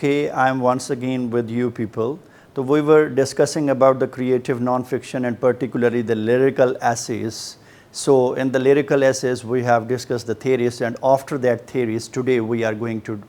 Okay, I am once again with you people. So we were discussing about the creative nonfiction and particularly the lyrical essays. So in the lyrical essays we have discussed the theories, and after that theories today we are going to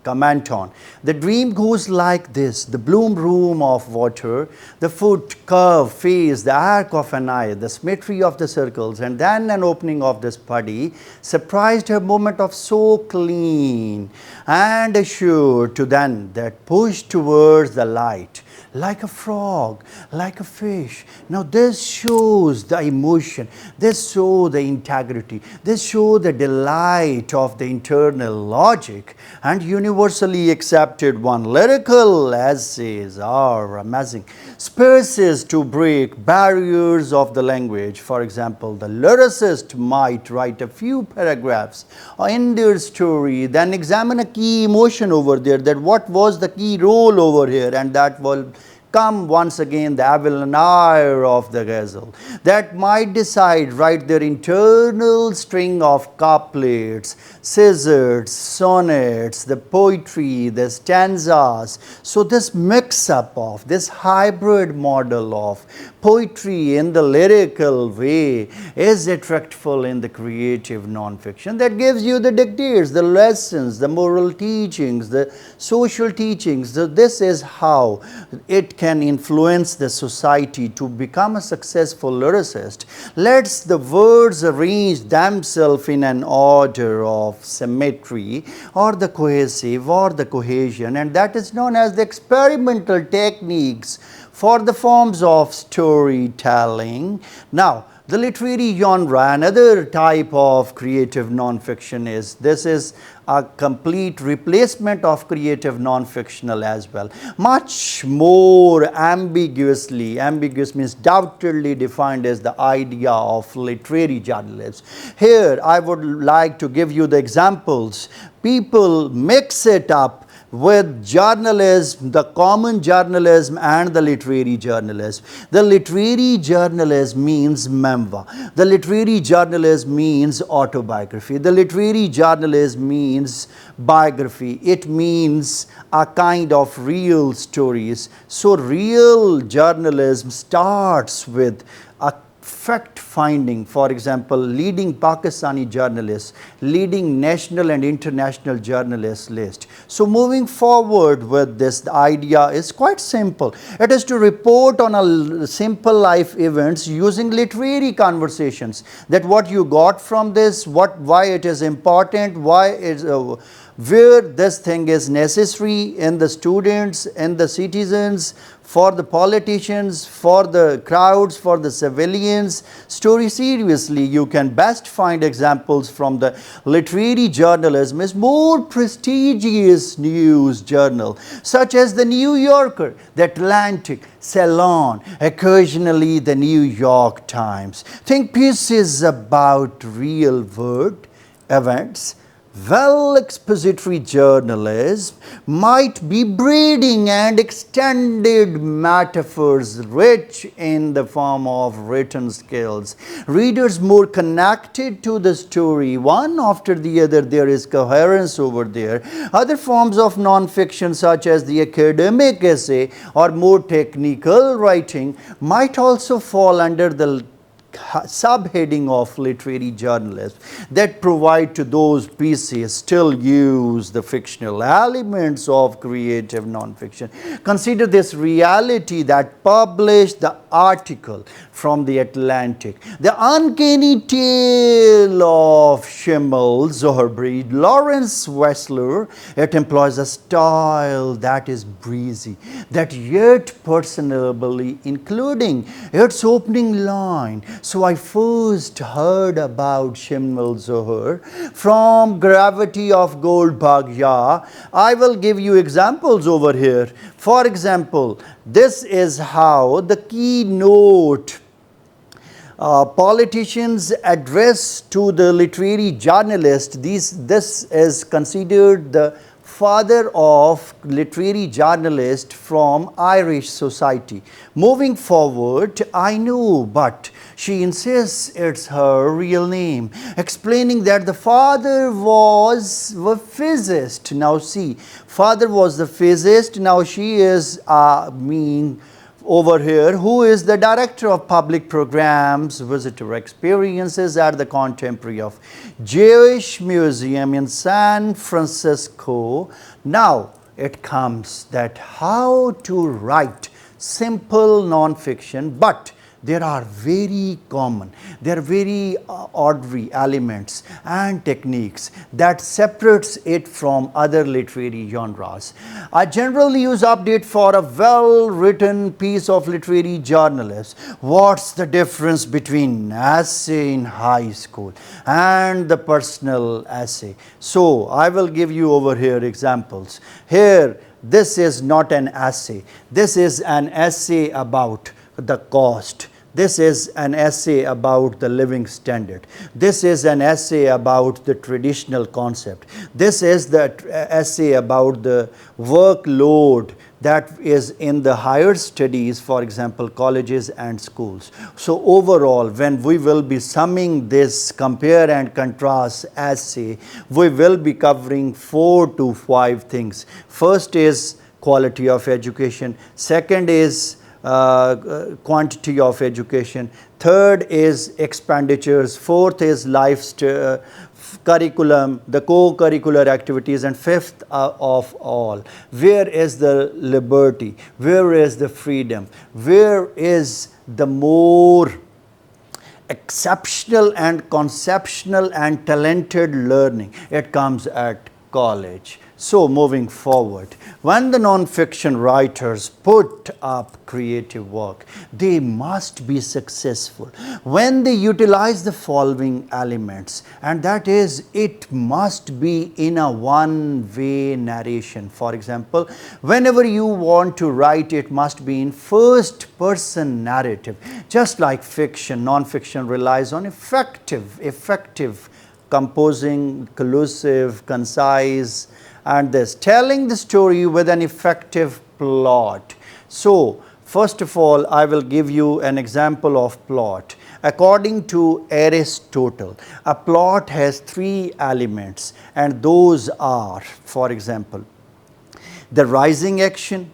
comment on. The dream goes like this: the bloom room of water, the foot, curve, face, the arc of an eye, the symmetry of the circles, and then an opening of this body surprised her moment of so clean and assured to then that push towards the light like a frog, like a fish. Now this shows the emotion, this shows the integrity, this shows the delight of the internal logic, and universally accepted one. Lyrical essays are amazing spaces to break barriers of the language. For example, the lyricist might write a few paragraphs in their story, then examine a key emotion over there, that what was the key role over here, and that will come once again the avalanche of the ghazal that might decide, write their internal string of couplets, scissors, sonnets, the poetry, the stanzas. So this mix-up of this hybrid model of poetry in the lyrical way is attractful in the creative nonfiction that gives you the dictates, the lessons, the moral teachings, the social teachings. So this is how it can influence the society to become a successful lyricist. Let's the words arrange themselves in an order of symmetry or the cohesive or the cohesion, and that is known as the experimental techniques for the forms of storytelling. Now, the literary genre, another type of creative nonfiction, is this is a complete replacement of creative nonfictional as well. Much more ambiguous means doubtedly defined as the idea of literary journalism. Here I would like to give you the examples. People mix it up with journalism, the common journalism and the literary journalism. The literary journalism means memoir. The literary journalism means autobiography. The literary journalism means biography. It means a kind of real stories. So real journalism starts with a fact finding. For example, leading Pakistani journalists, leading national and international journalists list. So moving forward with this, the idea is quite simple. It is to report on a simple life events using literary conversations, that what you got from this, why it is important, why it's where this thing is necessary in the students, in the citizens, for the politicians, for the crowds, for the civilians. Story seriously, you can best find examples from the literary journalism is more prestigious news journal such as the New Yorker, the Atlantic, Salon, occasionally the New York Times. Think pieces about real world events. Well, expository journalism might be breeding and extended metaphors rich in the form of written skills. Readers more connected to the story, one after the other, there is coherence over there. Other forms of nonfiction such as the academic essay or more technical writing might also fall under the subheading of literary journalism that provide to those pieces still use the fictional elements of creative nonfiction. Consider this reality that published the article from the Atlantic, the uncanny tale of Schimmel, Zohar-Breed, Lawrence Wessler. It employs a style that is breezy, that yet personably, including its opening line. So I first heard about Schimmel Zohar from Gravity of Goldbug. Yeah, I will give you examples over here. For example, this is how the keynote politicians address to the literary journalist. This is considered the father of literary journalist from Irish society. Moving forward, I know, but she insists it's her real name, explaining that the father was a physicist. Now see, father was the physicist, now she is mean over here, who is the director of public programs, visitor experiences at the contemporary of Jewish Museum in San Francisco. Now it comes that how to write simple non-fiction, but there are very common, there are very ordinary elements and techniques that separates it from other literary genres. I generally use update for a well-written piece of literary journalism. What's the difference between essay in high school and the personal essay? So I will give you over here examples. Here, this is not an essay. This is an essay about the cost. This is an essay about the living standard. This is an essay about the traditional concept. This is the essay about the workload that is in the higher studies, for example, colleges and schools. So overall, when we will be summing this compare and contrast essay, we will be covering 4 to 5 things. First is quality of education. Second is quantity of education. Third is expenditures. Fourth is curriculum, the co-curricular activities. And fifth of all, where is the liberty? Where is the freedom? Where is the more exceptional and conceptual and talented learning? It comes at college. So moving forward, when the non-fiction writers put up creative work, they must be successful when they utilize the following elements, and that is, it must be in a one-way narration. For example, whenever you want to write, it must be in first-person narrative. Just like fiction, non-fiction relies on effective composing, collusive, concise, and this telling the story with an effective plot. So first of all, I will give you an example of plot. According to Aristotle, a plot has 3 elements, and those are, for example, the rising action,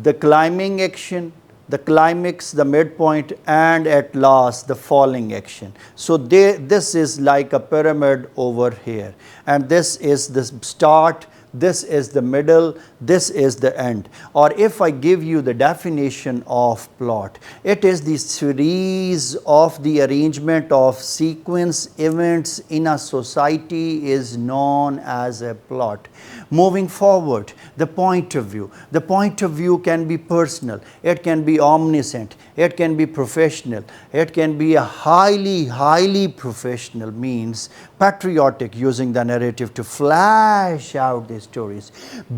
the climbing action, the climax, the midpoint, and at last the falling action. So this is like a pyramid over here, and this is the start, this is the middle, this is the end. Or if I give you the definition of plot, it is the series of the arrangement of sequence events in a society is known as a plot. Moving forward, the point of view. The point of view can be personal, it can be omniscient, it can be professional, it can be a highly professional, means patriotic, using the narrative to flash out the stories.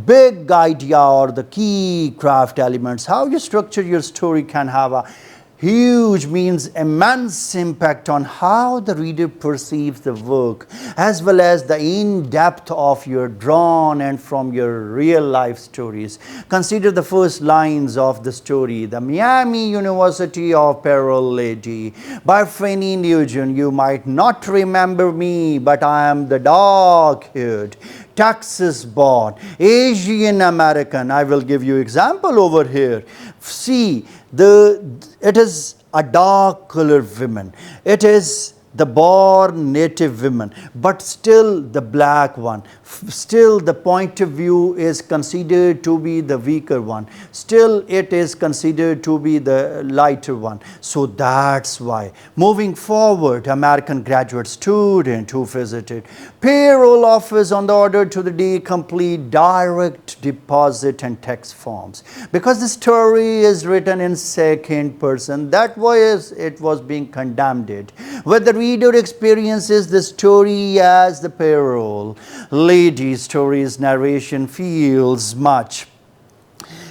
Big idea or the key craft elements, how you structure your story can have a huge, means immense impact on how the reader perceives the work, as well as the in-depth of your drawn and from your real life stories. Consider the first lines of the story. The Miami University of Peril Lady by Fanny Nugent. You might not remember me, but I am the dark-haired, Texas-born, Asian American. I will give you example over here. See, it is a dark colored woman. It is the born native women, but still the black one. Still the point of view is considered to be the weaker one. Still it is considered to be the lighter one. So that's why. Moving forward, American graduate student who visited payroll office on the order to the day complete direct deposit and tax forms. Because the story is written in second person, that was it was being condemned. Where the reader experiences the story as the payroll lady story's narration feels much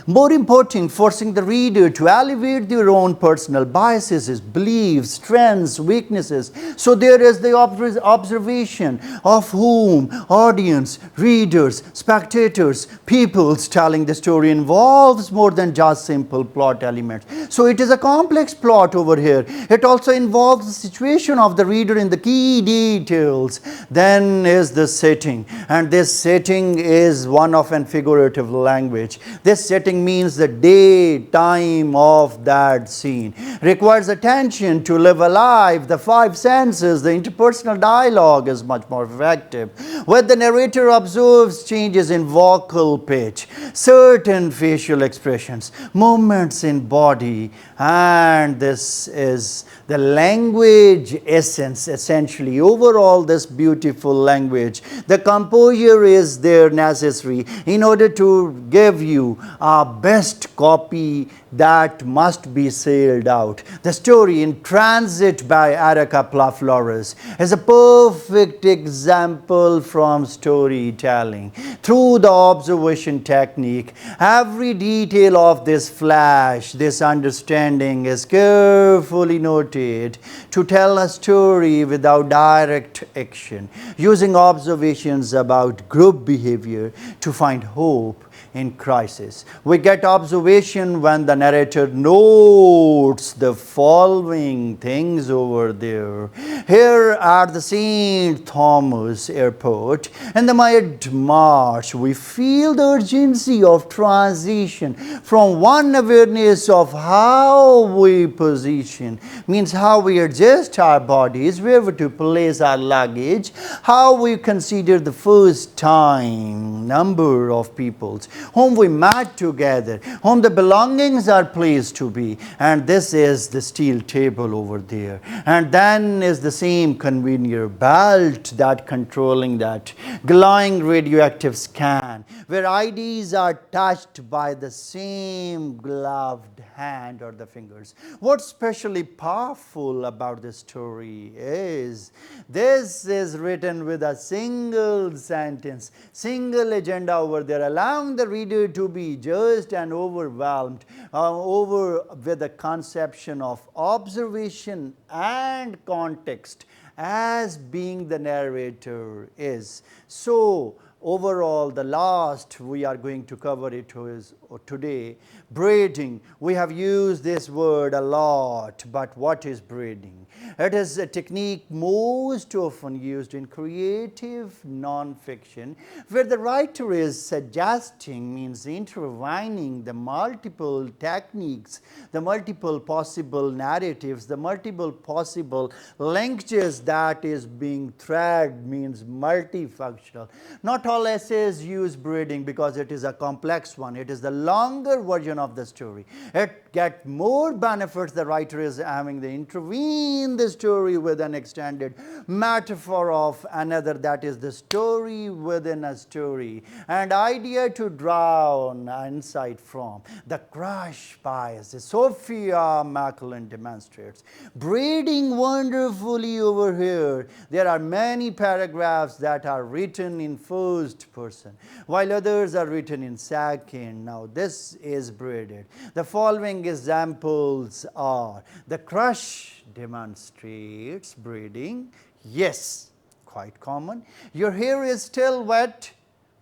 More important, forcing the reader to elevate their own personal biases, beliefs, strengths, weaknesses. So there is the observation of whom audience, readers, spectators, peoples telling the story involves more than just simple plot elements. So it is a complex plot over here. It also involves the situation of the reader in the key details. Then is the setting, and this setting is one of an figurative language. This setting means the day, time of that scene. Requires attention to live alive. The five senses, the interpersonal dialogue is much more effective. Where the narrator observes changes in vocal pitch, certain facial expressions, movements in body, and this is the language essence essentially. Overall, this beautiful language, the composure is there necessary in order to give you a best copy that must be sailed out. The story In Transit by Erica Flores is a perfect example from storytelling. Through the observation technique, every detail of this flash, this understanding is carefully noted to tell a story without direct action, using observations about group behavior to find hope in crisis. We get observation when the narrator notes the following things over there. Here at the St. Thomas Airport in the mid-March, we feel the urgency of transition from one awareness of how we position, means how we adjust our bodies, where to place our luggage, how we consider the first time number of peoples whom we met together, whom the belongings are placed to be, and this is the steel table over there. And then is the same conveyor belt that controlling that glowing radioactive scan, where IDs are touched by the same gloved hand or the fingers. What's especially powerful about this story is this is written with a single sentence, single agenda over there, allowing the reader to be just and overwhelmed with the conception of observation and context as being the narrator is. So overall, the last we are going to cover it is today, braiding. We have used this word a lot, but what is braiding? It is a technique most often used in creative nonfiction, where the writer is suggesting, means intertwining the multiple techniques, the multiple possible narratives, the multiple possible linkages that is being thread, means multifunctional. Not all essays use braiding because it is a complex one. It is the longer version of the story. It gets more benefits. The writer is having to intervene the story with an extended metaphor of another, that is the story within a story, and idea to draw an insight from. The crush bias, Sophia McLean demonstrates braiding wonderfully over here. There are many paragraphs that are written in first person, while others are written in second. Now this is braided. The following examples are: the crush demonstrates braiding. Yes, quite common. Your hair is still wet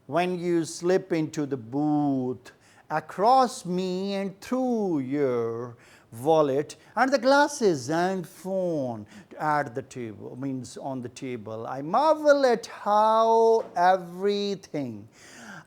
when you slip into the booth across me and through your wallet and the glasses and phone at the table, means on the table. I marvel at how everything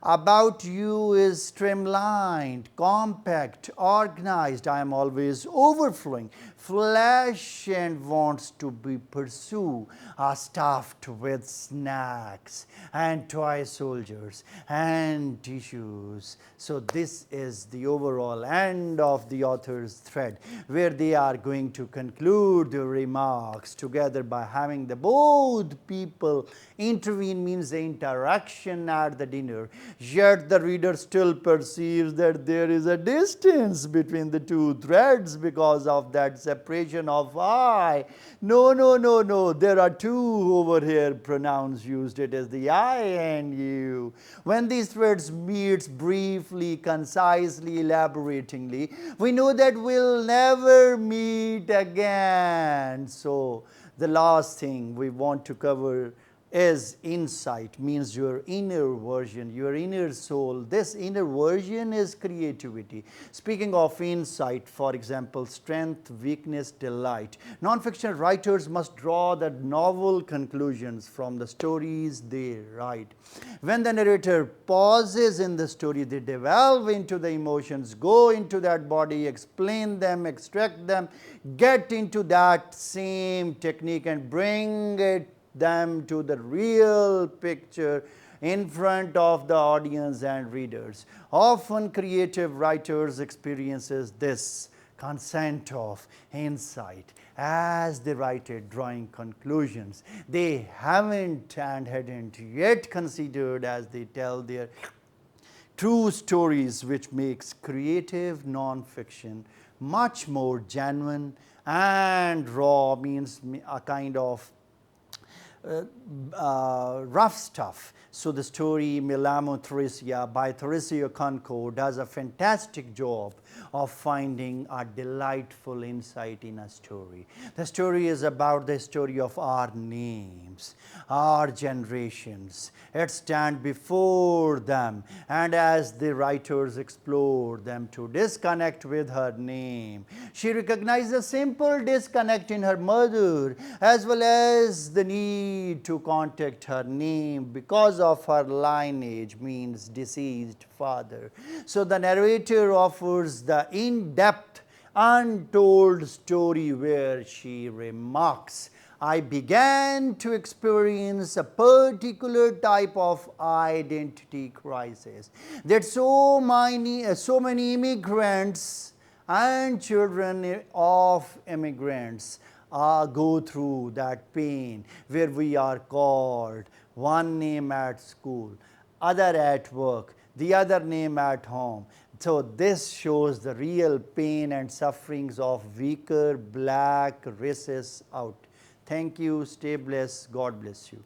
about you is streamlined, compact, organized. I am always overflowing, flesh and wants to be pursue, are stuffed with snacks and toy soldiers and tissues. So this is the overall end of the author's thread, where they are going to conclude the remarks together by having the both people intervene, means the interaction at the dinner. Yet the reader still perceives that there is a distance between the two threads because of that separation of I. No, no, no, no. There are two over here pronouns used. It is the I and you. When these threads meets briefly, concisely, elaboratingly, we know that we'll never meet again. So the last thing we want to cover is insight, means your inner version, your inner soul. This inner version is creativity. Speaking of insight, for example, strength, weakness, delight. Non-fiction writers must draw the novel conclusions from the stories they write. When the narrator pauses in the story, they delve into the emotions, go into that body, explain them, extract them, get into that same technique and bring them to the real picture in front of the audience and readers. Often creative writers experiences this consent of insight as they write it, drawing conclusions they haven't and hadn't yet considered as they tell their true stories, which makes creative non-fiction much more genuine and raw, means a kind of rough stuff. So the story Milano Theresia by Theresia Conco does a fantastic job of finding a delightful insight in a story. The story is about the story of our names, our generations. It stands before them, and as the writers explore them to disconnect with her name, she recognizes a simple disconnect in her mother as well as the need to contact her name because of her lineage, means deceased father. So the narrator offers the in-depth, untold story where she remarks, I began to experience a particular type of identity crisis that so many immigrants and children of immigrants go through that pain, where we are called one name at school, other at work, the other name at home. So this shows the real pain and sufferings of weaker black races out. Thank you. Stay blessed. God bless you.